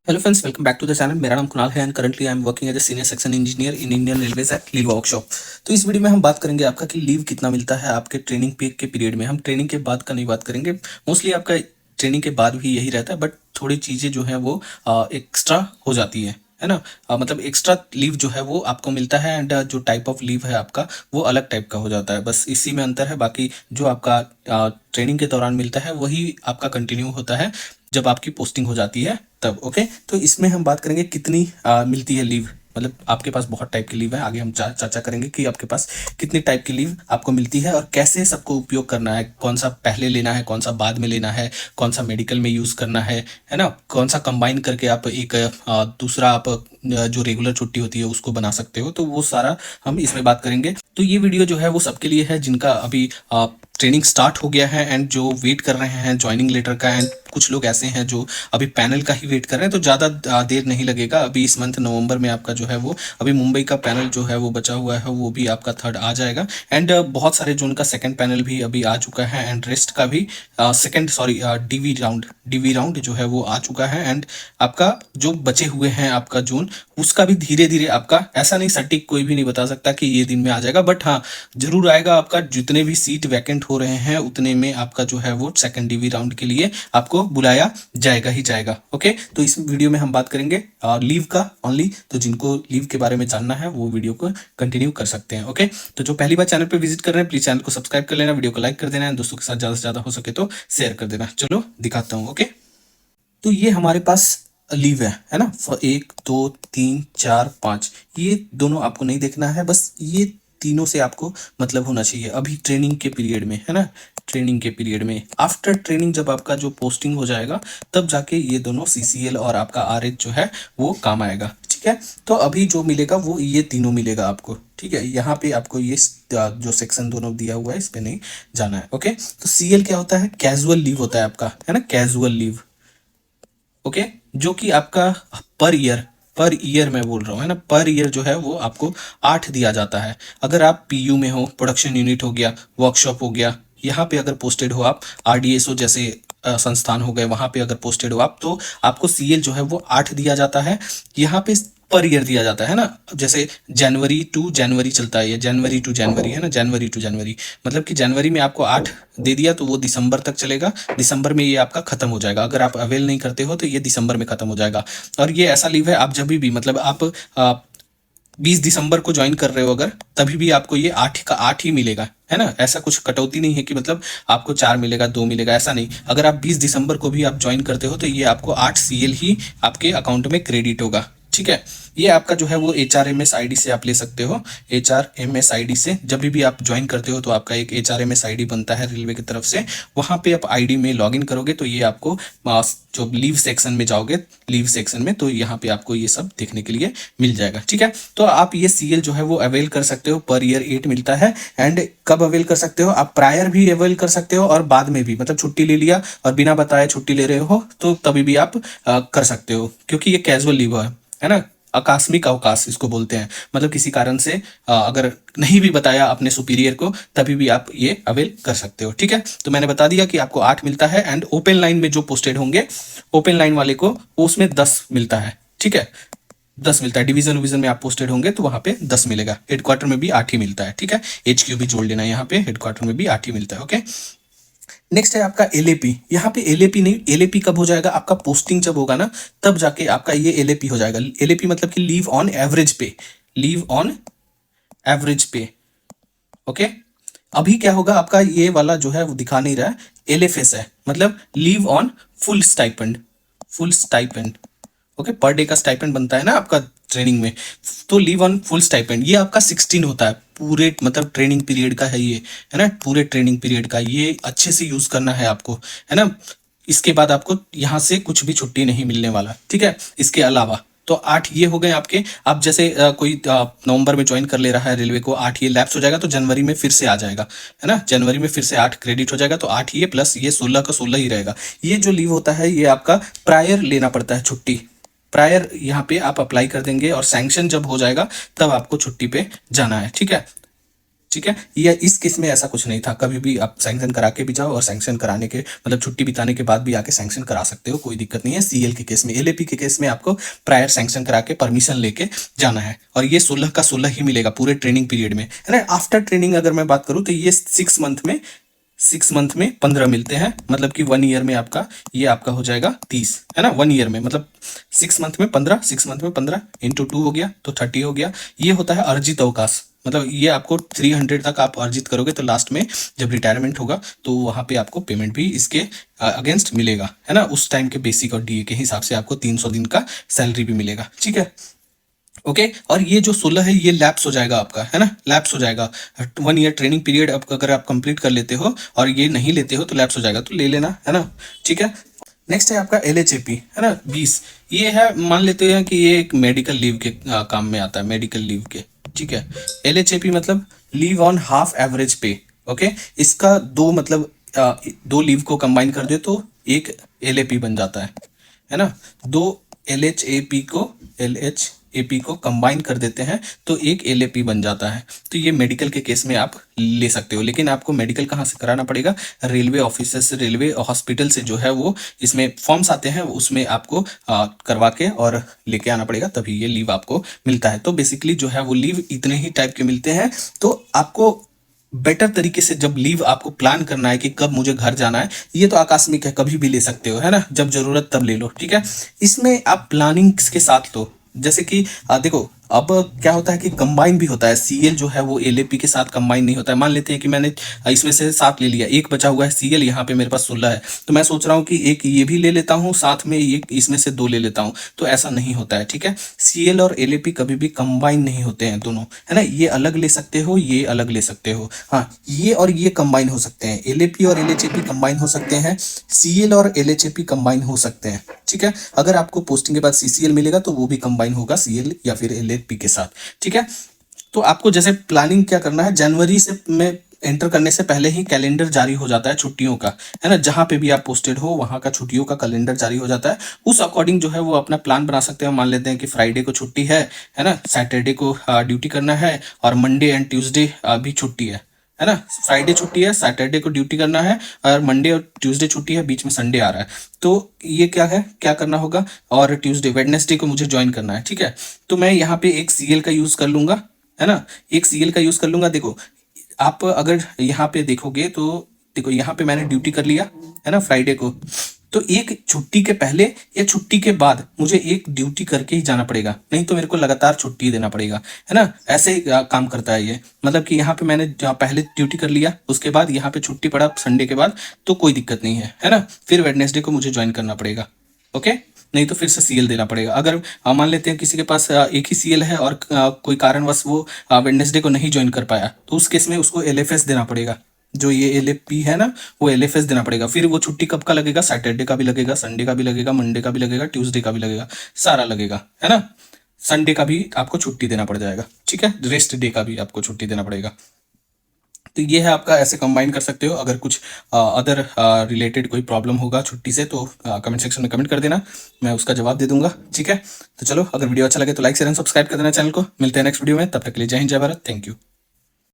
Hello friends, welcome back to the channel. मेरा नाम कुणाल है and currently I am working as a senior section engineer in Indian Railways at leave workshop. तो इस video में हम बात करेंगे आपका कि लीव कितना मिलता है आपके ट्रेनिंग पीक के पीरियड में। हम ट्रेनिंग के बाद का नहीं बात करेंगे, मोस्टली आपका ट्रेनिंग के बाद भी यही रहता है, बट थोड़ी चीज़ें जो है वो एक्स्ट्रा हो जाती है ना। मतलब एक्स्ट्रा लीव जो है वो आपको मिलता है एंड जो टाइप ऑफ लीव है आपका वो अलग टाइप का हो जाता है। बस इसी में अंतर है, बाकी जो आपका ट्रेनिंग के दौरान मिलता है वही आपका कंटिन्यू होता है जब आपकी पोस्टिंग हो जाती है तब। ओके, तो इसमें हम बात करेंगे कितनी मिलती है लीव। मतलब आपके पास बहुत टाइप की लीव है, आगे हम चर्चा करेंगे कि आपके पास कितनी टाइप की लीव आपको मिलती है और कैसे सबको उपयोग करना है, कौन सा पहले लेना है, कौन सा बाद में लेना है, कौन सा मेडिकल में यूज़ करना है ना, कौन सा कंबाइन करके आप एक दूसरा आप जो रेगुलर छुट्टी होती है उसको बना सकते हो। तो वो सारा हम इसमें बात करेंगे। तो ये वीडियो जो है वो सबके लिए है जिनका अभी ट्रेनिंग स्टार्ट हो गया है एंड जो वेट कर रहे हैं ज्वाइनिंग लेटर का, एंड कुछ लोग ऐसे हैं जो अभी पैनल का ही वेट कर रहे हैं। तो ज़्यादा देर नहीं लगेगा, अभी इस मंथ नवंबर में आपका जो है वो अभी मुंबई का पैनल जो है वो बचा हुआ है, वो भी आपका थर्ड आ जाएगा एंड बहुत सारे जोन का सेकंड पैनल भी अभी आ चुका है एंड रेस्ट का भी सेकंड डीवी राउंड जो है वो आ चुका है एंड आपका जो बचे हुए हैं आपका जोन उसका भी धीरे धीरे आपका, ऐसा नहीं सटीक कोई भी नहीं बता सकता कि ये दिन में आ जाएगा, बट हाँ जरूर आएगा। आपका जितने भी सीट वैकेंट हो रहे हैं उतने में आपका जो है वो सेकंड डीवी राउंड के लिए आपको बुलाया जाएगा ही जाएगा। ओके, तो इस वीडियो में हम बात करेंगे लीव का ओनली। तो जिनको लीव के बारे में जानना है वो वीडियो को कंटिन्यू कर सकते हैं। ओके, तो जो पहली बार चैनल पर विजिट कर रहे हैं प्लीज चैनल को सब्सक्राइब कर लेना, वीडियो को लाइक कर देना, दोस्तों के साथ ज्यादा से ज्यादा हो सके तो शेयर कर देना। चलो दिखाता हूँ। ओके, तो ये हमारे पास लीव है ना। 1 2 3 4 5 ये दोनों आपको नहीं देखना है, बस ये तीनों से आपको मतलब होना चाहिए अभी ट्रेनिंग के पीरियड में, है ना। ट्रेनिंग के पीरियड में, आफ्टर ट्रेनिंग जब आपका जो पोस्टिंग हो जाएगा तब जाके ये दोनों सीसीएल और आपका आरएच जो है वो काम आएगा। ठीक है, तो अभी जो मिलेगा वो ये तीनों मिलेगा आपको। ठीक है, यहाँ पे आपको ये जो सेक्शन दोनों दिया हुआ है इस पे नहीं जाना है। ओके, तो सीएल क्या होता है? कैजुअल लीव होता है आपका, है ना, कैजुअल लीव। ओके, जो कि आपका पर ईयर मैं बोल रहा हूँ, है ना। पर ईयर जो है वो आपको 8 दिया जाता है। अगर आप पीयू में हो, प्रोडक्शन यूनिट हो गया, वर्कशॉप हो गया, यहाँ पे अगर पोस्टेड हो आप, आरडीएसओ जैसे संस्थान हो गए वहां पे अगर पोस्टेड हो आप, तो आपको सीएल जो है वो 8 दिया जाता है। यहाँ पे पर ईयर दिया जाता है ना, जैसे जनवरी टू जनवरी चलता है, ये जनवरी टू जनवरी है ना, जनवरी टू जनवरी, मतलब कि जनवरी में आपको 8 दे दिया तो वो दिसंबर तक चलेगा, दिसंबर में ये आपका खत्म हो जाएगा। अगर आप अवेल नहीं करते हो तो ये दिसंबर में खत्म हो जाएगा। और ये ऐसा लीव है आप जब भी मतलब आप 20 दिसंबर को ज्वाइन कर रहे हो अगर, तभी भी आपको ये 8 का 8 ही मिलेगा, है ना। ऐसा कुछ कटौती नहीं है कि मतलब आपको 4 मिलेगा 2 मिलेगा, ऐसा नहीं। अगर आप 20 दिसंबर को भी आप ज्वाइन करते हो तो ये आपको 8 सीएल ही आपके अकाउंट में क्रेडिट होगा। ठीक है, ये आपका जो है वो HRMS आईडी से आप ले सकते हो। HRMS आईडी से जब भी आप ज्वाइन करते हो तो आपका एक HRMS आईडी बनता है रेलवे की तरफ से, वहां पे आप आईडी में लॉगिन करोगे तो ये आपको जो लीव सेक्शन में जाओगे, लीव सेक्शन में, तो यहाँ पे आपको ये सब देखने के लिए मिल जाएगा। ठीक है, तो आप ये सीएल जो है वो अवेल कर सकते हो, पर ईयर 8 मिलता है। एंड कब अवेल कर सकते हो आप? प्रायर भी अवेल कर सकते हो और बाद में भी, मतलब छुट्टी ले लिया और बिना बताए छुट्टी ले रहे हो तो तभी भी आप कर सकते हो, क्योंकि ये कैजुअल लीव है ना। आकस्मिक अवकाश इसको बोलते हैं, मतलब किसी कारण से अगर नहीं भी बताया अपने सुपीरियर को तभी भी आप ये अवेल कर सकते हो। ठीक है, तो मैंने बता दिया कि आपको 8 मिलता है एंड ओपन लाइन में जो पोस्टेड होंगे, ओपन लाइन वाले को उसमें 10 मिलता है। ठीक है, 10 मिलता है। डिवीजन में आप पोस्टेड होंगे तो वहां पे 10 मिलेगा। हेडक्वार्टर में भी 8 ही मिलता है। ठीक है, HQ भी जोड़ लेना, यहाँ पे हेडक्वार्टर में भी 8 ही मिलता है। ओके, नेक्स्ट है आपका एलएपी। यहाँ पे एलएपी नहीं, एलएपी कब हो जाएगा? आपका पोस्टिंग जब होगा ना तब जाके आपका ये एलएपी हो जाएगा। एलएपी मतलब कि लीव ऑन एवरेज पे, लीव ऑन एवरेज पे। ओके, अभी क्या होगा आपका, ये वाला जो है वो दिखा नहीं रहा है, एलएफएस है, मतलब leave on full stipend, full stipend. Okay, per day का स्टाइपेंड बनता है ना आपका ट्रेनिंग में, तो लीव ऑन फुल स्टाइपेंड ये आपका 16 होता है पूरे, मतलब ट्रेनिंग पीरियड का है ये, है ना। पूरे ट्रेनिंग पीरियड का ये अच्छे से यूज करना है आपको, है ना। इसके बाद आपको यहाँ से कुछ भी छुट्टी नहीं मिलने वाला। ठीक है, इसके अलावा तो 8 ये हो गए आपके। आप जैसे कोई नवंबर में ज्वाइन कर ले रहा है रेलवे को, 8 ये लैप्स हो जाएगा तो जनवरी में फिर से आ जाएगा, है ना। जनवरी में फिर से 8 क्रेडिट हो जाएगा तो 8 ये प्लस ये 16 का 16 ही रहेगा। ये जो लीव होता है ये आपका प्रायर लेना पड़ता है छुट्टी, प्रायर यहाँ पे आप अप्लाई कर देंगे और सैंक्शन जब हो जाएगा तब आपको छुट्टी पे जाना है। ठीक है, ठीक है। ये इस केस में ऐसा कुछ नहीं था, कभी भी आप सैंक्शन करा के भी जाओ और सैंक्शन कराने के मतलब छुट्टी बिताने के बाद भी आके सैंक्शन करा सकते हो, कोई दिक्कत नहीं है। सीएल के केस में, एलएपी के केस में आपको प्रायर सैंक्शन करा के परमिशन लेके जाना है, और ये 16 का 16 ही मिलेगा पूरे ट्रेनिंग पीरियड में, है ना। आफ्टर ट्रेनिंग अगर मैं बात करूं तो ये 6 मंथ में 15 मिलते हैं, मतलब कि 1 ईयर में आपका ये आपका हो जाएगा 30, है ना। 1 ईयर में मतलब 6 मंथ में 15, 6 मंथ में 15 इंटू 2 हो गया तो 30 हो गया। ये होता है अर्जित अवकाश, मतलब ये आपको 300 तक आप अर्जित करोगे तो लास्ट में जब रिटायरमेंट होगा तो वहां पे आपको पेमेंट भी इसके अगेंस्ट मिलेगा, है ना। उस टाइम के बेसिक और डीए के हिसाब से आपको 300 दिन का सैलरी भी मिलेगा, ठीक है। ओके और ये जो 16 है ये लैप्स हो जाएगा आपका, है ना, लैप्स हो जाएगा। 1 ईयर ट्रेनिंग पीरियड अगर आप कंप्लीट कर लेते हो और ये नहीं लेते हो तो लैप्स हो जाएगा, तो ले लेना, है ना, ठीक है। नेक्स्ट है आपका LHAP, है ना, 20। ये है, मान लेते हैं कि ये एक मेडिकल लीव के काम में आता है, मेडिकल लीव के, ठीक है। LHAP मतलब लीव ऑन हाफ एवरेज पे। ओके, इसका दो मतलब दो लीव को कंबाइन कर दे तो एक LAP बन जाता है ना। दो LHAP को कंबाइन कर देते हैं तो एक LAP बन जाता है। तो ये मेडिकल के केस में आप ले सकते हो, लेकिन आपको मेडिकल कहाँ से कराना पड़ेगा, रेलवे ऑफिसर से, रेलवे हॉस्पिटल से जो है वो इसमें फॉर्म्स आते हैं, उसमें आपको करवा के और लेके आना पड़ेगा, तभी ये लीव आपको मिलता है। तो बेसिकली जो है वो लीव इतने ही टाइप के मिलते हैं। तो आपको बेटर तरीके से जब लीव आपको प्लान करना है कि कब मुझे घर जाना है, ये तो आकस्मिक है, कभी भी ले सकते हो, है ना, जब जरूरत तब ले लो, ठीक है। इसमें आप प्लानिंग के साथ लो, जैसे कि देखो अब क्या होता है कि कंबाइन भी होता है, सीएल जो है वो LAP के साथ कंबाइन नहीं होता है। मान लेते हैं कि मैंने इसमें से 7 ले लिया, एक बचा हुआ है सीएल, यहाँ पे मेरे पास 16 है, तो मैं सोच रहा हूँ कि एक ये भी ले लेता हूँ, साथ में ये इसमें से 2 ले लेता हूँ, तो ऐसा नहीं होता है, ठीक है। सीएल और LAP कभी भी कंबाइन नहीं होते हैं दोनों, है ना। ये अलग ले सकते हो, ये अलग ले सकते हो, हाँ, ये और ये कंबाइन हो सकते हैं, LAP और LHAP कंबाइन हो सकते हैं, सीएल और LHAP कंबाइन हो सकते हैं, ठीक है। अगर आपको पोस्टिंग के बाद CCL मिलेगा तो वो भी कंबाइन होगा सीएल या फिर LAP के साथ, ठीक है। तो आपको जैसे प्लानिंग क्या करना है, जनवरी से में एंटर करने से पहले ही कैलेंडर जारी हो जाता है छुट्टियों का, है ना। जहां पे भी आप पोस्टेड हो वहां का छुट्टियों का कैलेंडर जारी हो जाता है। उस अकॉर्डिंग जो है वो अपना प्लान बना सकते हैं। मान लेते हैं कि फ्राइडे को छुट्टी है ना, सैटरडे को ड्यूटी करना है, और मंडे एंड ट्यूसडे भी छुट्टी है ना। फ्राइडे छुट्टी है, सैटरडे को ड्यूटी करना है, और मंडे और ट्यूसडे छुट्टी है, बीच में संडे आ रहा है, तो ये क्या है, क्या करना होगा, और ट्यूसडे वेडनेसडे को मुझे ज्वाइन करना है, ठीक है। तो मैं यहाँ पे एक सीएल का यूज कर लूंगा, है ना, एक सीएल का यूज कर लूंगा। देखो आप अगर यहाँ पे देखोगे तो देखो यहाँ पे मैंने ड्यूटी कर लिया, है ना, फ्राइडे को, तो एक छुट्टी के पहले या छुट्टी के बाद मुझे एक ड्यूटी करके ही जाना पड़ेगा, नहीं तो मेरे को लगातार छुट्टी देना पड़ेगा, है ना। ऐसे ही काम करता है ये, मतलब कि यहाँ पे मैंने पहले ड्यूटी कर लिया, उसके बाद यहाँ पे छुट्टी पड़ा संडे के बाद, तो कोई दिक्कत नहीं है ना। फिर वेडनेसडे को मुझे ज्वाइन करना पड़ेगा, ओके, नहीं तो फिर से सीएल देना पड़ेगा। अगर मान लेते हैं किसी के पास एक ही सीएल है और कोई कारणवश वो वेडनेसडे को नहीं ज्वाइन कर पाया, तो उस केस में उसको LFS देना पड़ेगा। जो ये LAP है ना, वो LFS देना पड़ेगा। फिर वो छुट्टी कब का लगेगा, सैटरडे का भी लगेगा, संडे का भी लगेगा, मंडे का भी लगेगा, ट्यूसडे का भी लगेगा, सारा लगेगा, है ना। संडे का भी आपको छुट्टी देना पड़ जाएगा, ठीक है, रेस्ट डे का भी आपको छुट्टी देना पड़ेगा। तो ये है आपका, ऐसे कंबाइन कर सकते हो। अगर कुछ अदर रिलेटेड कोई प्रॉब्लम होगा छुट्टी से तो कमेंट सेक्शन में कमेंट कर देना, मैं उसका जवाब दे दूंगा, ठीक है। तो चलो, अगर वीडियो अच्छा लगे तो लाइक शेयर एंड सब्सक्राइब कर देना चैनल को। मिलते हैं नेक्स्ट वीडियो में, तब तक के लिए जय हिंद, जय भारत, थैंक यू।